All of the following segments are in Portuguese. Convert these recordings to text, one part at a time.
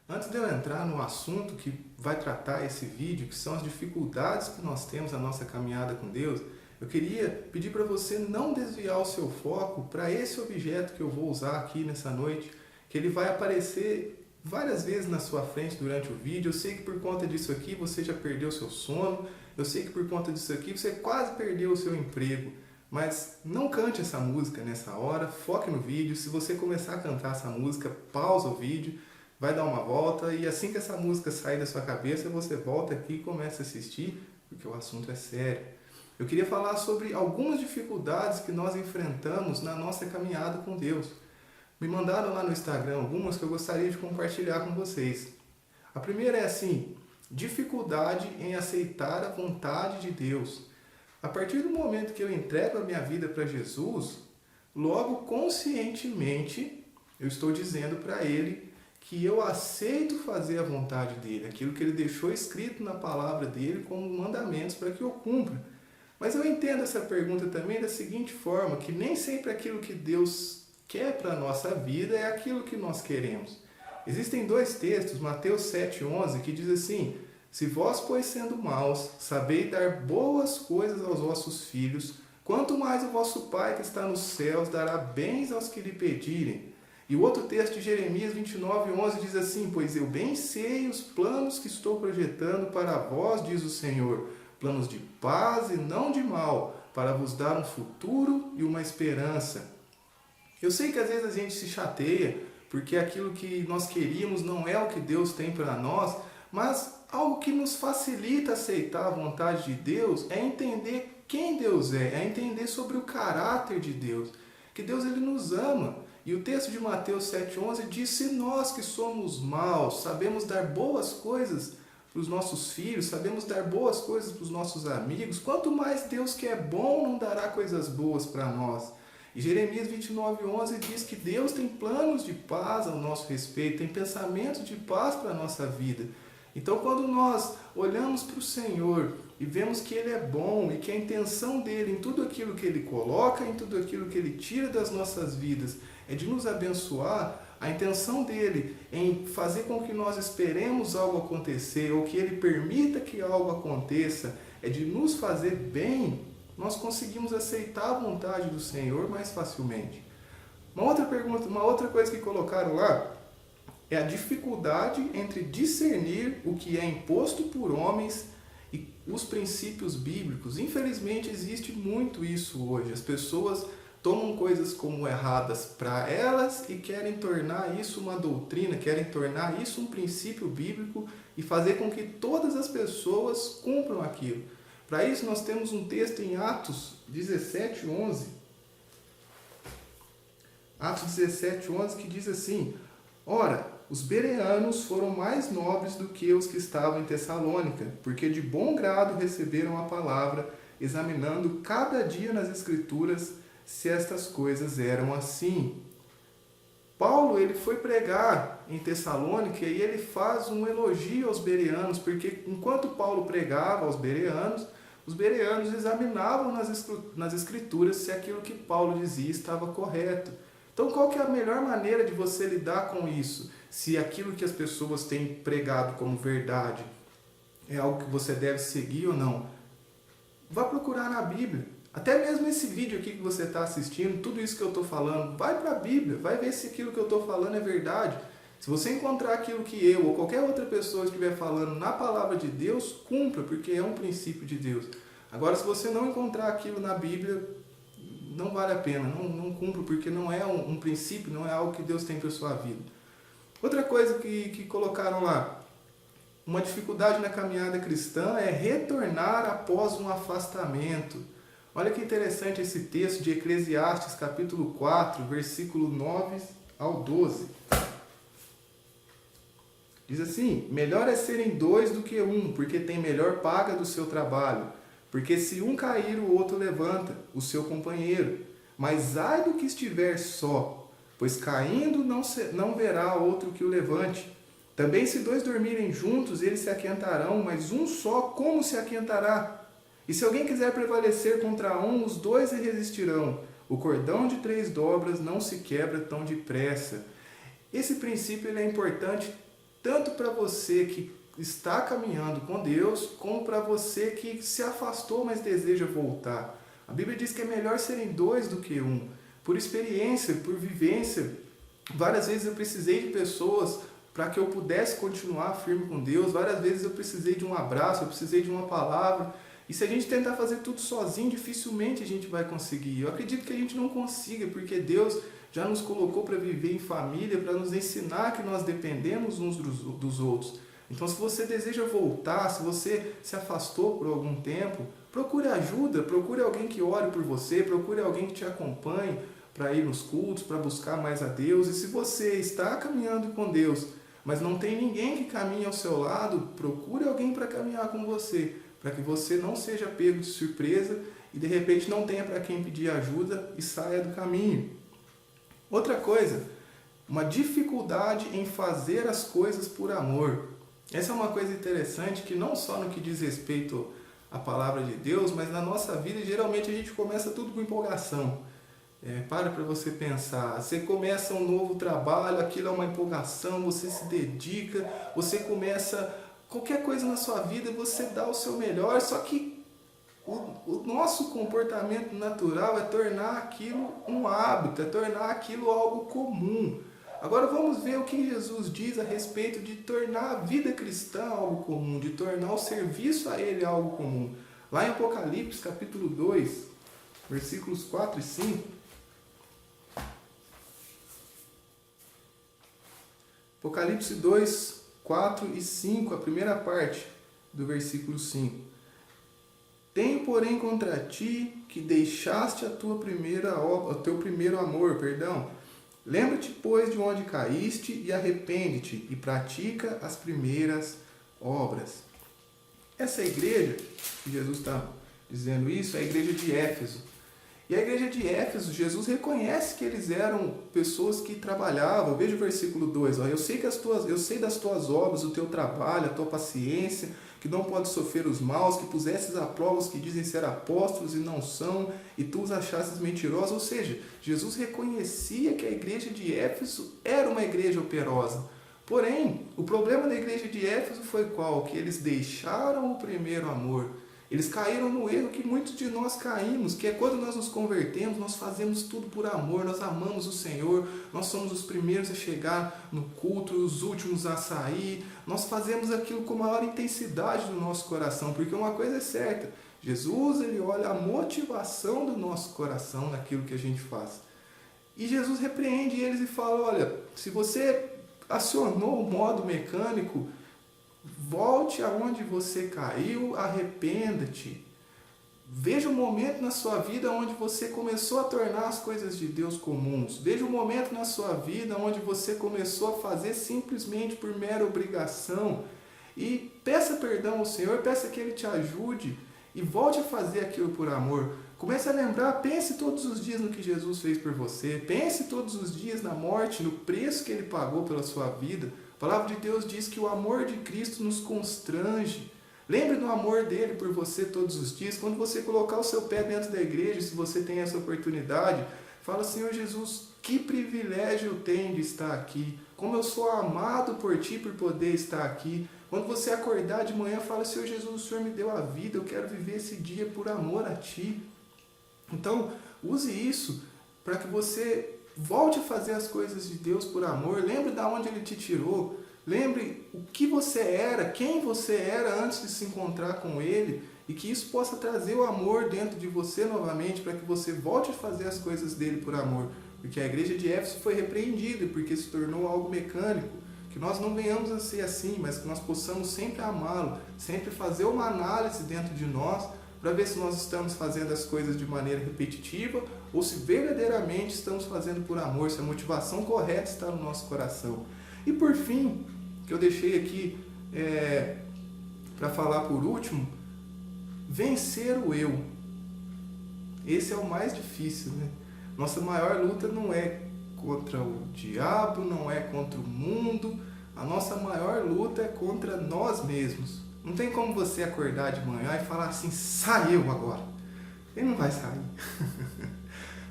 Antes de eu entrar no assunto que vai tratar esse vídeo, que são as dificuldades que nós temos na nossa caminhada com Deus, eu queria pedir para você não desviar o seu foco para esse objeto que eu vou usar aqui nessa noite, que ele vai aparecer várias vezes na sua frente durante o vídeo. Eu sei que por conta disso aqui você já perdeu o seu sono, eu sei que por conta disso aqui você quase perdeu o seu emprego, mas não cante essa música nessa hora, foque no vídeo. Se você começar a cantar essa música, pausa o vídeo, vai dar uma volta e assim que essa música sair da sua cabeça, você volta aqui e começa a assistir, porque o assunto é sério. Eu queria falar sobre algumas dificuldades que nós enfrentamos na nossa caminhada com Deus. Me mandaram lá no Instagram algumas que eu gostaria de compartilhar com vocês. A primeira é assim: dificuldade em aceitar a vontade de Deus. A partir do momento que eu entrego a minha vida para Jesus, logo conscientemente eu estou dizendo para Ele que eu aceito fazer a vontade dEle, aquilo que Ele deixou escrito na palavra dEle como mandamentos para que eu cumpra. Mas eu entendo essa pergunta também da seguinte forma, que nem sempre aquilo que Deus quer para a nossa vida é aquilo que nós queremos. Existem dois textos, Mateus 7,11, que diz assim: se vós, pois sendo maus, sabeis dar boas coisas aos vossos filhos, quanto mais o vosso Pai que está nos céus dará bens aos que lhe pedirem. E o outro texto de Jeremias 29,11 diz assim: pois eu bem sei os planos que estou projetando para vós, diz o Senhor, planos de paz e não de mal, para vos dar um futuro e uma esperança. Eu sei que às vezes a gente se chateia, porque aquilo que nós queríamos não é o que Deus tem para nós, mas algo que nos facilita aceitar a vontade de Deus é entender quem Deus é entender sobre o caráter de Deus, que Deus ele nos ama. E o texto de Mateus 7,11 diz: se nós que somos maus sabemos dar boas coisas para os nossos filhos, sabemos dar boas coisas para os nossos amigos, quanto mais Deus que é bom não dará coisas boas para nós. E Jeremias 29,11 diz que Deus tem planos de paz ao nosso respeito, tem pensamentos de paz para a nossa vida. Então, quando nós olhamos para o Senhor e vemos que Ele é bom e que a intenção dEle em tudo aquilo que Ele coloca, em tudo aquilo que Ele tira das nossas vidas, é de nos abençoar, a intenção dEle em fazer com que nós esperemos algo acontecer ou que Ele permita que algo aconteça, é de nos fazer bem, nós conseguimos aceitar a vontade do Senhor mais facilmente. Uma outra pergunta, uma outra coisa que colocaram lá, é a dificuldade entre discernir o que é imposto por homens e os princípios bíblicos. Infelizmente existe muito isso hoje. As pessoas tomam coisas como erradas para elas e querem tornar isso uma doutrina, querem tornar isso um princípio bíblico e fazer com que todas as pessoas cumpram aquilo. Para isso nós temos um texto em Atos 17,11. Atos 17,11 que diz assim: ora, os bereanos foram mais nobres do que os que estavam em Tessalônica, porque de bom grado receberam a palavra, examinando cada dia nas Escrituras se estas coisas eram assim. Paulo ele foi pregar em Tessalônica e ele faz um elogio aos bereanos, porque enquanto Paulo pregava aos bereanos, os bereanos examinavam nas Escrituras se aquilo que Paulo dizia estava correto. Então, qual que é a melhor maneira de você lidar com isso? Se aquilo que as pessoas têm pregado como verdade é algo que você deve seguir ou não? Vá procurar na Bíblia. Até mesmo esse vídeo aqui que você está assistindo, tudo isso que eu estou falando, vai para a Bíblia, vai ver se aquilo que eu estou falando é verdade. Se você encontrar aquilo que eu ou qualquer outra pessoa estiver falando na palavra de Deus, cumpra, porque é um princípio de Deus. Agora, se você não encontrar aquilo na Bíblia, não vale a pena, não cumpra, porque não é um princípio, não é algo que Deus tem para a sua vida. Outra coisa que colocaram lá, uma dificuldade na caminhada cristã é retornar após um afastamento. Olha que interessante esse texto de Eclesiastes, capítulo 4, versículo 9 ao 12. Diz assim: melhor é serem dois do que um, porque tem melhor paga do seu trabalho. Porque se um cair, o outro levanta, o seu companheiro. Mas ai do que estiver só, pois caindo não verá outro que o levante. Também se dois dormirem juntos, eles se aquentarão, mas um só como se aquentará? E se alguém quiser prevalecer contra um, os dois lhe resistirão. O cordão de 3 dobras não se quebra tão depressa. Esse princípio ele é importante tanto para você que está caminhando com Deus, como para você que se afastou, mas deseja voltar. A Bíblia diz que é melhor serem dois do que um. Por experiência, por vivência, várias vezes eu precisei de pessoas para que eu pudesse continuar firme com Deus. Várias vezes eu precisei de um abraço, eu precisei de uma palavra. E se a gente tentar fazer tudo sozinho, dificilmente a gente vai conseguir. Eu acredito que a gente não consiga, porque Deus já nos colocou para viver em família, para nos ensinar que nós dependemos uns dos outros. Então, se você deseja voltar, se você se afastou por algum tempo, procure ajuda, procure alguém que ore por você, procure alguém que te acompanhe para ir nos cultos, para buscar mais a Deus. E se você está caminhando com Deus, mas não tem ninguém que caminhe ao seu lado, procure alguém para caminhar com você, para que você não seja pego de surpresa e de repente não tenha para quem pedir ajuda e saia do caminho. Outra coisa, uma dificuldade em fazer as coisas por amor. Essa é uma coisa interessante que não só no que diz respeito à palavra de Deus, mas na nossa vida geralmente a gente começa tudo com empolgação. Para você pensar, você começa um novo trabalho, aquilo é uma empolgação, você se dedica, você começa qualquer coisa na sua vida, você dá o seu melhor, só que o nosso comportamento natural é tornar aquilo um hábito, é tornar aquilo algo comum. Agora vamos ver o que Jesus diz a respeito de tornar a vida cristã algo comum, de tornar o serviço a Ele algo comum. Lá em Apocalipse, capítulo 2, versículos 4 e 5. Apocalipse 2, 4 e 5, a primeira parte do versículo 5. Tenho, porém, contra ti que deixaste o teu primeiro amor, Lembra-te, pois, de onde caíste e arrepende-te e pratica as primeiras obras. Essa igreja, que Jesus está dizendo isso, é a igreja de Éfeso. E a igreja de Éfeso, Jesus reconhece que eles eram pessoas que trabalhavam. Veja o versículo 2. Eu sei das tuas obras, o teu trabalho, a tua paciência, que não pode sofrer os maus, que pusesses a prova os que dizem ser apóstolos e não são, e tu os achasses mentirosos. Ou seja, Jesus reconhecia que a igreja de Éfeso era uma igreja operosa. Porém, o problema da igreja de Éfeso foi qual? Que eles deixaram o primeiro amor. Eles caíram no erro que muitos de nós caímos, que é quando nós nos convertemos, nós fazemos tudo por amor, nós amamos o Senhor, nós somos os primeiros a chegar no culto, os últimos a sair, nós fazemos aquilo com maior intensidade do nosso coração, porque uma coisa é certa, Jesus ele olha a motivação do nosso coração naquilo que a gente faz. E Jesus repreende eles e fala, olha, se você acionou o modo mecânico, volte aonde você caiu, arrependa-te. Veja o momento na sua vida onde você começou a tornar as coisas de Deus comuns. Veja o momento na sua vida onde você começou a fazer simplesmente por mera obrigação. E peça perdão ao Senhor, peça que Ele te ajude e volte a fazer aquilo por amor. Comece a lembrar, pense todos os dias no que Jesus fez por você. Pense todos os dias na morte, no preço que Ele pagou pela sua vida. A palavra de Deus diz que o amor de Cristo nos constrange. Lembre do amor dele por você todos os dias. Quando você colocar o seu pé dentro da igreja, se você tem essa oportunidade, fala, Senhor Jesus, que privilégio eu tenho de estar aqui. Como eu sou amado por ti por poder estar aqui. Quando você acordar de manhã, fala, Senhor Jesus, o Senhor me deu a vida, eu quero viver esse dia por amor a ti. Então, use isso para que você volte a fazer as coisas de Deus por amor. Lembre de onde Ele te tirou. Lembre o que você era, quem você era antes de se encontrar com Ele. E que isso possa trazer o amor dentro de você novamente, para que você volte a fazer as coisas dele por amor. Porque a igreja de Éfeso foi repreendida, porque se tornou algo mecânico. Que nós não venhamos a ser assim, mas que nós possamos sempre amá-lo. Sempre fazer uma análise dentro de nós, para ver se nós estamos fazendo as coisas de maneira repetitiva ou se verdadeiramente estamos fazendo por amor, se a motivação correta está no nosso coração. E por fim, que eu deixei aqui para falar por último, vencer o eu. Esse é o mais difícil, né? Nossa maior luta não é contra o diabo, não é contra o mundo, a nossa maior luta é contra nós mesmos. Não tem como você acordar de manhã e falar assim, sai eu agora. Ele não vai sair.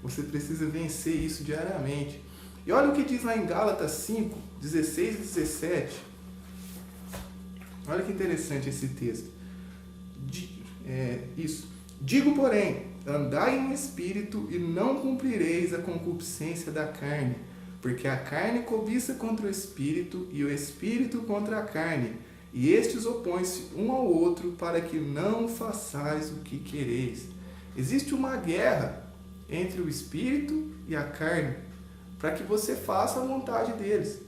Você precisa vencer isso diariamente. E olha o que diz lá em Gálatas 5, 16 e 17. Olha que interessante esse texto. Digo, porém, andai em espírito e não cumprireis a concupiscência da carne, porque a carne cobiça contra o espírito e o espírito contra a carne, e estes opõem-se um ao outro para que não façais o que quereis. Existe uma guerra entre o espírito e a carne, para que você faça a vontade deles.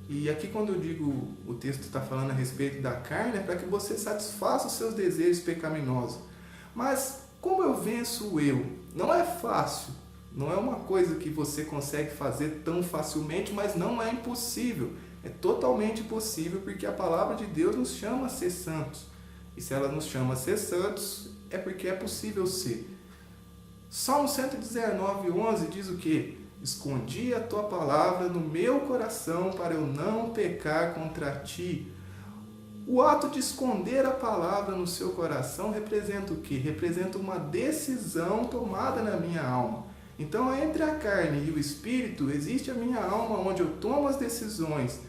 E aqui quando eu digo, o texto está falando a respeito da carne, é para que você satisfaça os seus desejos pecaminosos. Mas como eu venço o eu? Não é fácil, não é uma coisa que você consegue fazer tão facilmente, mas não é impossível. É totalmente possível, porque a palavra de Deus nos chama a ser santos. E se ela nos chama a ser santos, é porque é possível ser. Salmo 119:11 diz o quê? Escondi a tua palavra no meu coração para eu não pecar contra ti. O ato de esconder a palavra no seu coração representa o quê? Representa uma decisão tomada na minha alma. Então, entre a carne e o espírito, existe a minha alma, onde eu tomo as decisões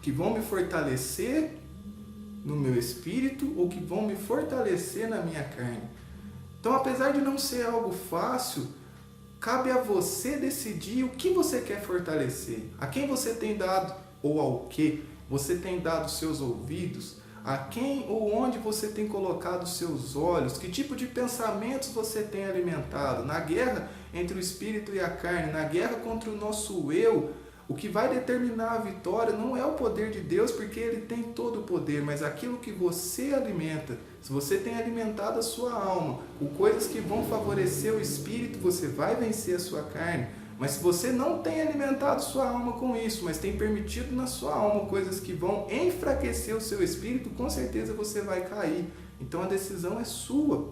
que vão me fortalecer no meu espírito ou que vão me fortalecer na minha carne. Então, apesar de não ser algo fácil, cabe a você decidir o que você quer fortalecer, a quem você tem dado ou ao que você tem dado seus ouvidos, a quem ou onde você tem colocado seus olhos, que tipo de pensamentos você tem alimentado. Na guerra entre o espírito e a carne, na guerra contra o nosso eu, o que vai determinar a vitória não é o poder de Deus, porque Ele tem todo o poder, mas aquilo que você alimenta. Se você tem alimentado a sua alma com coisas que vão favorecer o espírito, você vai vencer a sua carne. Mas se você não tem alimentado sua alma com isso, mas tem permitido na sua alma coisas que vão enfraquecer o seu espírito, com certeza você vai cair. Então a decisão é sua.